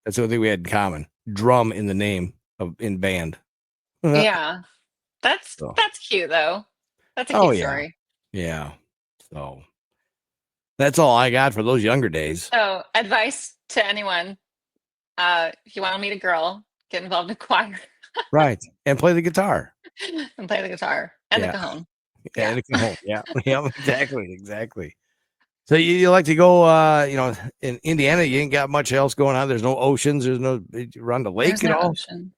That's the only thing we had in common. Drum in the name in band. Yeah. That's So, cute though. That's a oh cute yeah, story. yeah. So that's all I got for those younger days. So advice to anyone, if you want to meet a girl, get involved in choir Right, and play the guitar. and play the guitar and the Yeah, cajon. Yeah. and a cajon. Yeah, yeah, exactly. So you like to go, in Indiana, you ain't got much else going on. There's no oceans. There's no around the lake There's at no all. ocean.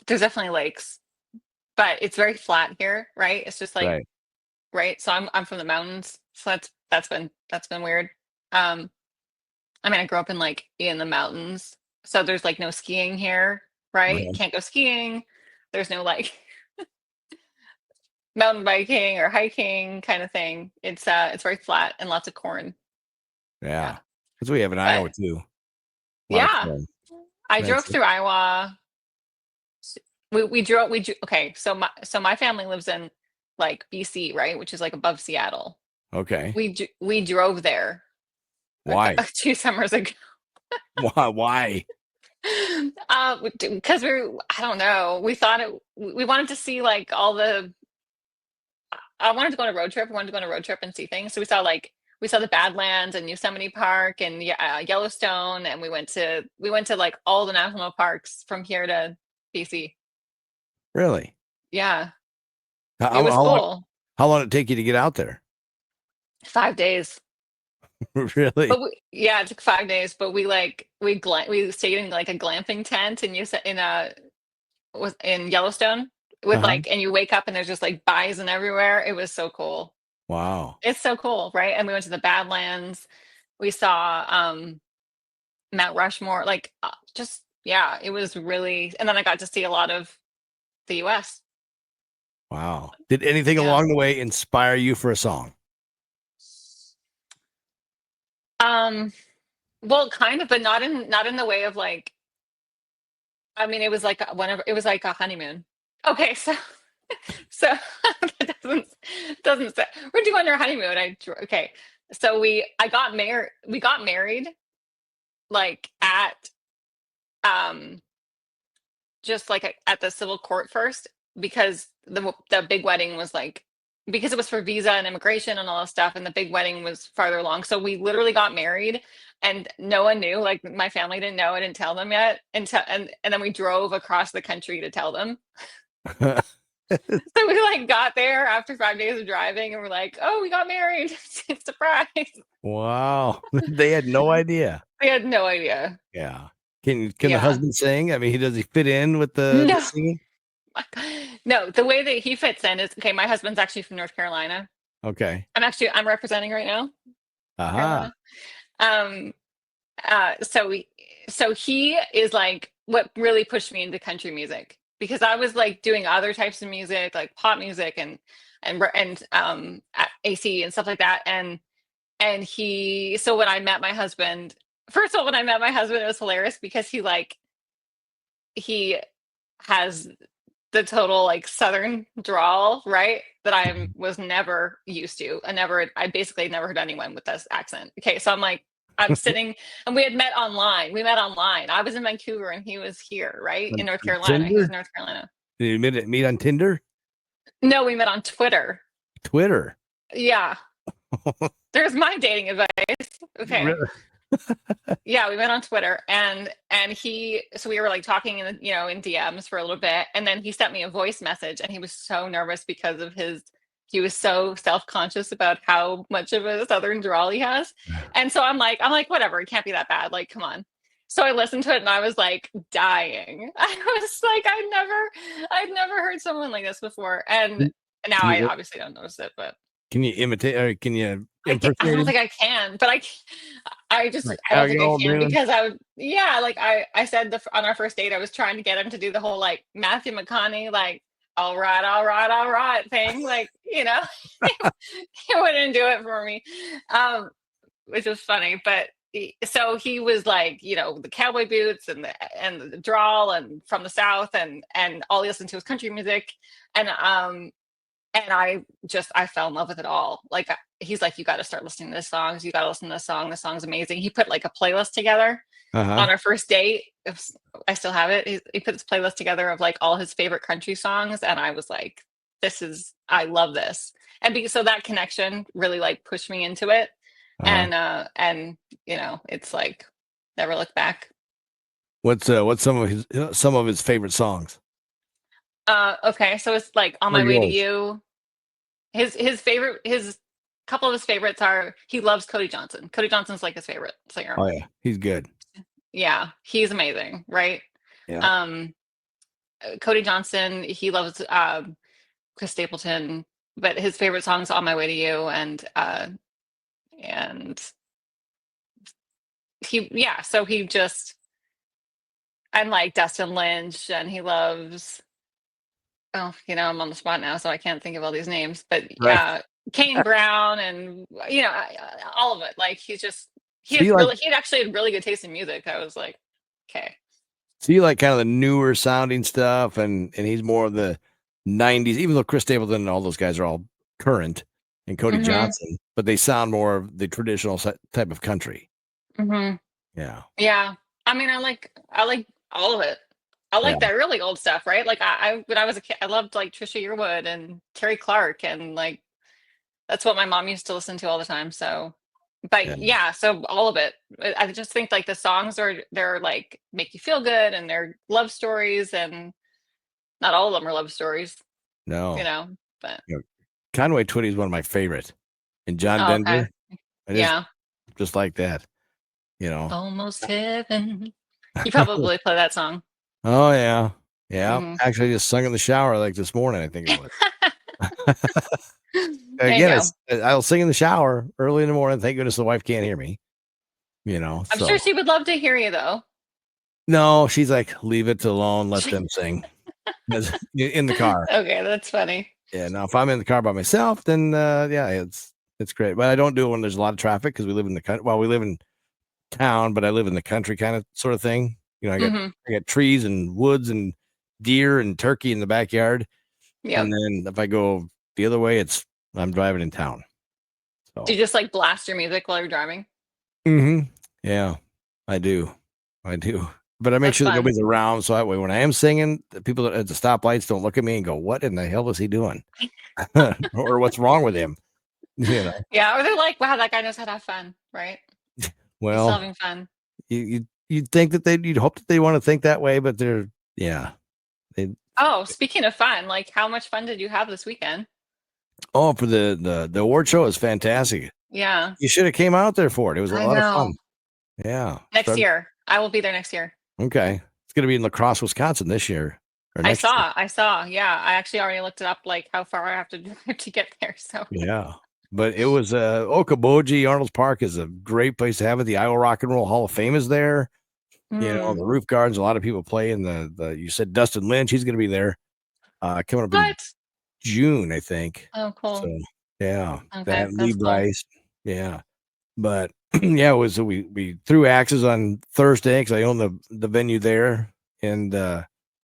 There's definitely lakes, but it's very flat here, right? It's just like Right. right. So I'm from the mountains, so that's been weird. Um, I mean, I grew up in the mountains, so there's like no skiing here, right? Right. Can't go skiing. There's no like mountain biking or hiking kind of thing. It's very flat and lots of corn. Yeah. Yeah. That's what we have in But Iowa too. A lot of yeah, corn. I drove That's it. through Iowa. Okay, so my family lives in like BC, right, which is like above Seattle. Okay. We drove there Why? 2 summers ago. Why? Because I don't know, we wanted to see like all the I wanted to go on a road trip. We wanted to go on a road trip and see things. So we saw the Badlands and Yosemite Park and Yellowstone, and we went to like all the national parks from here to BC. Really? Yeah, How, it how was long? cool. How long did it take you to get out there? 5 days. Really? Yeah, it took 5 days, but we stayed in like a glamping tent and was in Yellowstone with Uh-huh. like, and you wake up and there's just like bison everywhere. It was so cool. Wow. It's so cool, right? And we went to the Badlands. We saw Mount Rushmore, like just yeah, it was really. And then I got to see a lot of the U.S. Wow. Did anything Yeah. along the way inspire you for a song? Um. Well, kind of, but not in the way of like. I mean, it was like whenever it was like a honeymoon. Okay, so that doesn't say we're doing our honeymoon. Okay, so I got married. We got married like at um just like at the civil court first because the big wedding was like because it was for visa and immigration and all that stuff and the big wedding was farther along, so we literally got married and no one knew, like my family didn't know, I didn't tell them yet until and then we drove across the country to tell them. So we like got there after 5 days of driving and we're like, oh, we got married. Surprise. Wow. They had no idea. We had no idea. Yeah. Can the Yeah. husband sing? I mean, does he fit in with the No. singing? No, the way that he fits in is okay. My husband's actually from North Carolina. Okay. I'm representing right now, North Aha. Carolina. Um, so he is like what really pushed me into country music because I was like doing other types of music, like pop music and AC and stuff like that. And so when I met my husband, first of all, when I met my husband, it was hilarious because he has the total like southern drawl, right? That I was never used to. I basically never heard anyone with this accent. Okay, so I'm sitting and we had met online. We met online. I was in Vancouver and he was here, right? In North On Carolina. He was Tinder? in North Carolina. Did you meet on Tinder? No, we met on Twitter. Twitter? Yeah. There's my dating advice. Okay. Really? Yeah, we met on Twitter so we were like talking in DMs for a little bit and then he sent me a voice message and he was so nervous because he was so self-conscious about how much of a southern drawl he has. And so I'm like whatever, it can't be that bad. Like, come on. So I listened to it and I was like dying. I was like I'd never heard someone like this before. And now Can I you obviously don't notice it, but can you imitate or can you I impersonate don't him? think I can, but Like, I how don't think I y'all can doing? because yeah, like I said on our first date, I was trying to get him to do the whole like Matthew McConaughey, like, all right thing. Like, he wouldn't do it for me. Which was funny, but so he was like, the cowboy boots and the drawl and from the South and all he listened to was country music. And I fell in love with it all. Like he's like, you got to start listening to this songs. You got to listen to this song. This song's amazing. He put like a playlist together on our first date. I still have it. He put this playlist together of like all his favorite country songs. And I was like, I love this. And so that connection really like pushed me into it. And it's like never look back. What's some of his favorite songs? Okay. So it's like On Or My Way to yours? You. His couple of his favorites are, he loves Cody Johnson. Cody Johnson's like his favorite singer. Oh yeah, he's good. Yeah, he's amazing, right? Yeah. Cody Johnson, he loves Chris Stapleton, but his favorite song is On My Way to You, and so he just, and like Dustin Lynch, and he loves, I'm on the spot now, so I can't think of all these names, but Right. Kane Brown, and all of it. Like he actually had really good taste in music. I was like, okay. So you like kind of the newer sounding stuff, and he's more of the '90s. Even though Chris Stapleton and all those guys are all current, and Cody Johnson, but they sound more of the traditional type of country. Yeah. Yeah. I mean, I like all of it. I like that really old stuff, right? Like when I was a kid, I loved like Trisha Yearwood and Terry Clark, and like that's what my mom used to listen to all the time. So, but so all of it. I just think like the songs they're like make you feel good, and they're love stories, and not all of them are love stories. No. But Conway Twitty is one of my favorite, and John okay. Denver. Just like that. Almost heaven. You probably play that song. Oh yeah. Actually, I just sung in the shower like this morning. I think it was. Again, I'll sing in the shower early in the morning. Thank goodness the wife can't hear me. I'm sure she would love to hear you though. No, she's like, leave it alone. Let them sing in the car. Okay, that's funny. Yeah. Now, if I'm in the car by myself, then it's great. But I don't do it when there's a lot of traffic because we live in the country. Well, we live in town, but I live in the country kind of sort of thing. I got trees and woods and deer and turkey in the backyard. Yeah. And then if I go the other way, I'm driving in town. So. Do you just like blast your music while you're driving? Yeah, I do. But I make sure that nobody's around, so that way when I am singing, the people at the stoplights don't look at me and go, "What in the hell is he doing?" or "What's wrong with him?" Yeah, or they're like, "Wow, that guy knows how to have fun," right? Well, he's still having fun. You'd think that you'd hope that they want to think that way, but they're speaking of fun, like how much fun did you have this weekend? Oh, for the award show is fantastic. Yeah, you should have came out there for it. It was a lot of fun. Yeah, next year I will be there next year. Okay, it's gonna be in La Crosse, Wisconsin this year. I saw. Yeah, I actually already looked it up, like how far I have to drive to get there. So yeah. But it was Okoboji Arnold's Park is a great place to have it. The Iowa Rock and Roll Hall of Fame is there. The roof gardens. A lot of people play in the. You said Dustin Lynch. He's going to be there. Coming up in June, I think. Oh, cool. So, yeah. Okay, Lee Bryce. Yeah. But it was we threw axes on Thursday because I own the venue there, and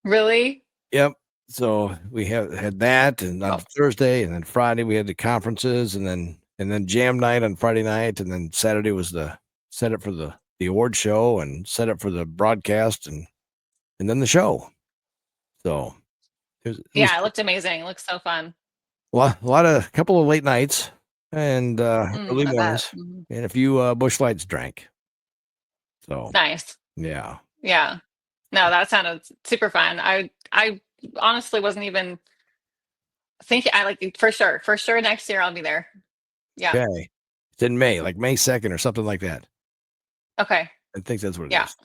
really. Yep. So we had that, and on Thursday, and then Friday we had the conferences, and then jam night on Friday night, and then Saturday was the setup for the award show and setup for the broadcast, and then the show. So it looked amazing. It looks so fun. A couple of late nights and early mornings, and a few bush lights drank. So nice. Yeah. Yeah. No, that sounded super fun. I honestly wasn't even thinking. I like for sure next year I'll be there. Yeah. Okay. It's in May, like May 2nd or something like that. Okay. I think that's what it is.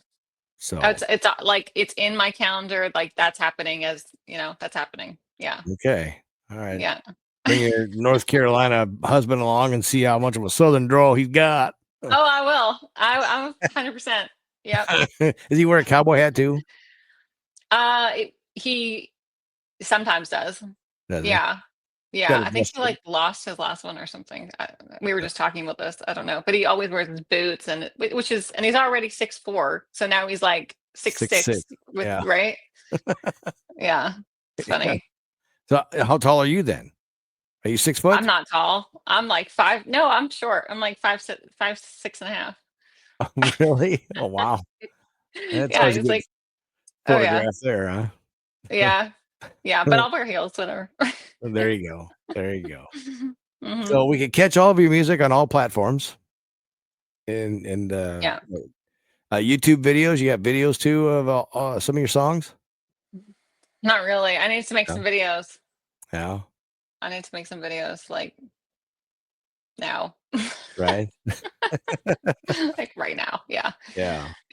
So it's like it's in my calendar. Like that's happening that's happening. Yeah. Okay. All right. Yeah. Bring your North Carolina husband along and see how much of a Southern drawl he's got. Oh, I will. I'm 100%. Yep. Does he wear a cowboy hat too? He sometimes does. Does yeah. Yeah. I think he like lost his last one or something. We were just talking about this. I don't know, but he always wears his boots and he's already 6'4". So now he's like 6'6" right? Yeah. It's funny. So how tall are you then? Are you 6 I'm foot? not tall. I'm like 5. No, I'm short. I'm like 5, 6 and a half. Really? Oh, wow. That's Yeah, always a he's good like, oh yeah, photograph there, huh? yeah, yeah. But I'll wear heels, whatever. There you go. There you go. Hmm. So we can catch all of your music on all platforms and Yeah, YouTube videos. You got videos too of some of your songs? not really. I need to make No. some videos. Yeah. I need to make some videos like now, Right. like right now. Yeah. Yeah.